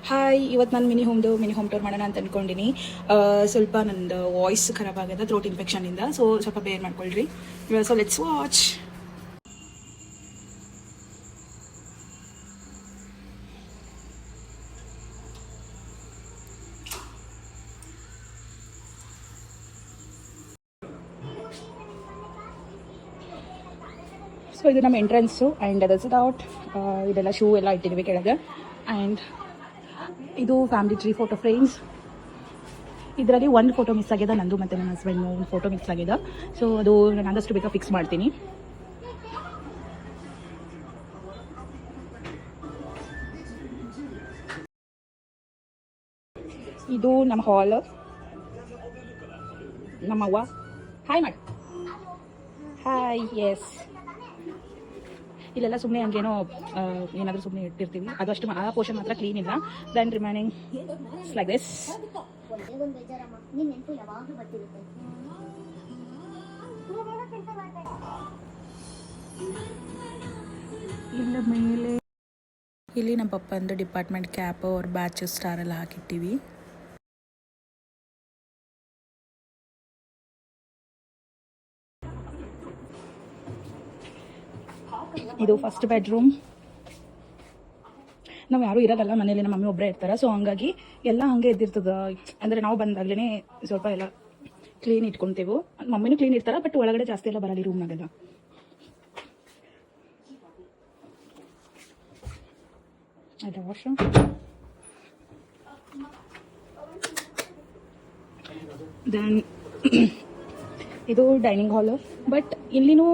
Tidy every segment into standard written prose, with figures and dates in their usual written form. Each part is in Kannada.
ಹಾಯ್, ಇವತ್ತು ನಾನು ಮಿನಿ ಹೋಮ್ ಟೂರ್ ಮಾಡೋಣ ಅಂತ ಅಂದ್ಕೊಂಡಿನಿ. ಸ್ವಲ್ಪ ನಂದು ವಾಯ್ಸ್ ಖರಾಬ್ ಆಗಿದೆ ಥ್ರೋಟ್ ಇನ್ಫೆಕ್ಷನಿಂದ. ಸೊ ಸ್ವಲ್ಪ ಬೇರ್ ಮಾಡ್ಕೊಳ್ರಿ. So let's watch. ಸೊ ಇದು ನಮ್ಮ entrance and that's it out. ಇದೆಲ್ಲ ಶೂ ಎಲ್ಲ ಇಟ್ಟಿದ್ದೀವಿ ಕೆಳಗೆ. ಆ್ಯಂಡ್ ಇದು ಫ್ಯಾಮಿಲಿ ಟ್ರೀ ಫೋಟೋ ಫ್ರೇಮ್ಸ್. ಇದರಲ್ಲಿ ಒಂದು ಫೋಟೋ ಮಿಸ್ ಆಗಿದೆ, ನಂದು ಮತ್ತು ನನ್ನ ಹಸ್ಬೆಂಡ್ನು ಒಂದು ಫೋಟೋ ಮಿಸ್ ಆಗಿದೆ. ಸೊ ಅದು ನಾನು ಆದಷ್ಟು ಬೇಗ ಫಿಕ್ಸ್ ಮಾಡ್ತೀನಿ. ಇದು ನಮ್ಮ ಹಾಲ್. ನಮ್ಮವ್ವ ಹಾಯ್ ಮಾಡಿ. ಹಾಯ್. ಎಸ್, ಇಲ್ಲೆಲ್ಲ ಸುಮ್ಮನೆ ಹಂಗೇನೋ ಏನಾದರೂ ಸುಮ್ಮನೆ ಇಟ್ಟಿರ್ತೀವಿ. ಅದಷ್ಟು ಆ ಪೋರ್ಷನ್ ಮಾತ್ರ ಕ್ಲೀನ್ ಇಲ್ಲ. Then remaining like this. ಇಲ್ಲ ಮೇಲೆ ಇಲ್ಲಿ ನಮ್ಮ ಪಪ್ಪಂದು ಡಿಪಾರ್ಟ್ಮೆಂಟ್ ಕ್ಯಾಪ್ ಅವ್ರ ಬ್ಯಾಚ್ ಸ್ಟಾರ್ ಎಲ್ಲ ಹಾಕಿಟ್ಟಿವಿ. ಇದು ಫಸ್ಟ್ ಬೆಡ್ರೂಮ್. ನಾವು ಯಾರೂ ಇರೋದಲ್ಲ ಮನೇಲಿ, ನಮ್ಮ ಮಮ್ಮಿ ಒಬ್ಬರೇ ಇರ್ತಾರೆ. ಸೊ ಹಂಗಾಗಿ ಎಲ್ಲ ಹಂಗೆ ಎದ್ದಿರ್ತದೆ. ಅಂದರೆ ನಾವು ಬಂದಾಗಲೇ ಸ್ವಲ್ಪ ಎಲ್ಲ ಕ್ಲೀನ್ ಇಟ್ಕೊತೇವೆ. ಮಮ್ಮಿನೂ ಕ್ಲೀನ್ ಇರ್ತಾರೆ, ಬಟ್ ಒಳಗಡೆ ಜಾಸ್ತಿ ಎಲ್ಲ ಬರಲಿ ರೂಮ್ನಾಗೆಲ್ಲ. ಆಯ್ತಾ ವಾಶ್ರೂಮ್. ದೆನ್ ಇದು ಡೈನಿಂಗ್ ಹಾಲು. ಬಟ್ ಇಲ್ಲಿನೂ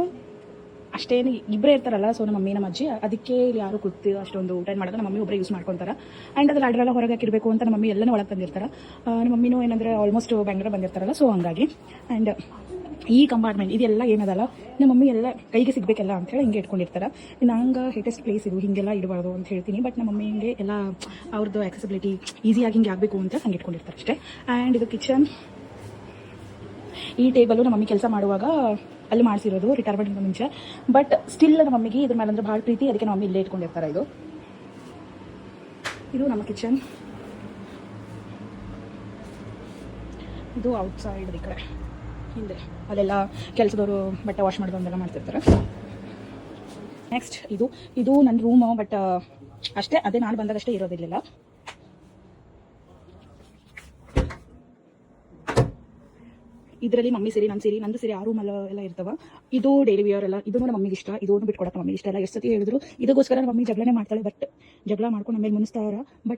ಅಷ್ಟೇನು ಇಬ್ಬರೇ ಇರ್ತಾರಲ್ಲ. ಸೊ ನಮ್ಮ ಮಮ್ಮಿ ನಮ್ಮ ಅಜ್ಜಿ, ಅದಕ್ಕೆ ಇಲ್ಲಿ ಯಾರು ಕೂತು ಅಷ್ಟೊಂದು ಊಟ ಮಾಡೋದು ನಮ್ಮ ಮಮ್ಮಿ ಒಬ್ಬರೇ ಯೂಸ್ ಮಾಡ್ಕೊತಾರೆ. ಆ್ಯಂಡ್ ಅದ್ರಲ್ಲಿ ಅಡ್ರೆಲ್ಲ ಹೊರಗೆ ಹಾಕಿರಬೇಕು ಅಂತ ನಮ್ಮ ಮಮ್ಮಿ ಎಲ್ಲನೂ ಒಳಗೆ ತಂದಿರ್ತಾರೆ. ನಮ್ಮ ಮಮ್ಮಿನೂ ಏನಂದರೆ ಆಲ್ಮೋಸ್ಟ್ ಬೆಂಗಳೂರು ಬಂದಿರ್ತಾರಲ್ಲ. ಸೊ ಹಂಗಾಗಿ ಆ್ಯಂಡ್ ಈ ಕಂಪಾರ್ಟ್ಮೆಂಟ್ ಇದೆಲ್ಲ ಏನದಲ್ಲ, ನಮ್ಮ ಮಮ್ಮಿ ಎಲ್ಲ ಕೈಗೆ ಸಿಗಬೇಕೆಲ್ಲ ಅಂಥೇಳಿ ಹಿಂಗೆ ಇಟ್ಕೊಂಡಿರ್ತಾರೆ. ನಂಗೆ ಹೇಟೆಸ್ಟ್ ಪ್ಲೇಸ್ ಇದು, ಹಿಂಗೆಲ್ಲ ಇಡಬಾರ್ದು ಅಂತ ಹೇಳ್ತೀನಿ. ಬಟ್ ನಮ್ಮ ಮಮ್ಮಿ ಹಿಂಗೆ ಎಲ್ಲ ಅವ್ರದ್ದು ಆಕ್ಸೆಸಿಬಿಲಿಟಿ ಈಸಿಯಾಗಿ ಹಿಂಗೆ ಆಗಬೇಕು ಅಂತ ಹಂಗೆ ಇಟ್ಕೊಂಡಿರ್ತಾರೆ ಅಷ್ಟೇ. ಆ್ಯಂಡ್ ಇದು ಕಿಚನ್. ಈ ಟೇಬಲು ನಮ್ಮ ಮಮ್ಮಿ ಕೆಲಸ ಮಾಡುವಾಗ ಅಲ್ಲಿ ಮಾಡಿಸಿರೋದು ರಿಟೈರ್ಮೆಂಟ್ಗಿಂತ ಮುಂಚೆ. ಬಟ್ ಸ್ಟಿಲ್ ನಮ್ಮ ಮಮ್ಮಿಗೆ ಇದ್ರ ಮೇಲೆ ಅಂದರೆ ಭಾಳ ಪ್ರೀತಿ, ಅದಕ್ಕೆ ನಮ್ಮ ಮಮ್ಮಿ ಇಲ್ಲೇ ಇಟ್ಕೊಂಡಿರ್ತಾರೆ. ಇದು ನಮ್ಮ ಕಿಚನ್. ಇದು ಔಟ್ಸೈಡ್ ಈ ಕಡೆ ಹಿಂದೆ, ಅಲ್ಲೆಲ್ಲ ಕೆಲಸದವರು ಬಟ್ಟೆ ವಾಶ್ ಮಾಡೋದು ಅಂತೆಲ್ಲ ಮಾಡ್ತಿರ್ತಾರೆ. ನೆಕ್ಸ್ಟ್ ಇದು ನನ್ನ ರೂಮು. ಬಟ್ ಅಷ್ಟೇ, ಅದೇ ನಾನು ಬಂದಾಗಷ್ಟೇ ಇರೋದಿಲ್ಲ. ಇದರಲ್ಲಿ ಮಮ್ಮಿ ಸೀರೆ, ನನ್ನ ಸೀರೆ, ನಂದು ಸೀರೆ ಆ ರೂಮಲ್ಲ ಎಲ್ಲ ಇರ್ತವೆ. ಇದು ಡೈಲಿ ವಿಯರ್ ಎಲ್ಲ. ಇದು ನಮ್ಮ ಮಮ್ಮಿಗೆ ಇಷ್ಟ. ಇದನ್ನು ಬಿಟ್ಕೊಡಕ್ಕೆ ಮಮ್ಮಿಗೆ ಇಷ್ಟ ಇಲ್ಲ. ಎಷ್ಟು ಸತಿ ಹೇಳಿದ್ರು ಇದಕ್ಕೋಸ್ಕರ ನಮ್ಮ ಮಮ್ಮಿ ಜಗಳನೇ ಮಾಡ್ತಾಳೆ. ಬಟ್ ಜಗಳ ಮಾಡ್ಕೊಂಡು ಆಮೇಲೆ ಮುನಿಸ್ತಾರ. ಬಟ್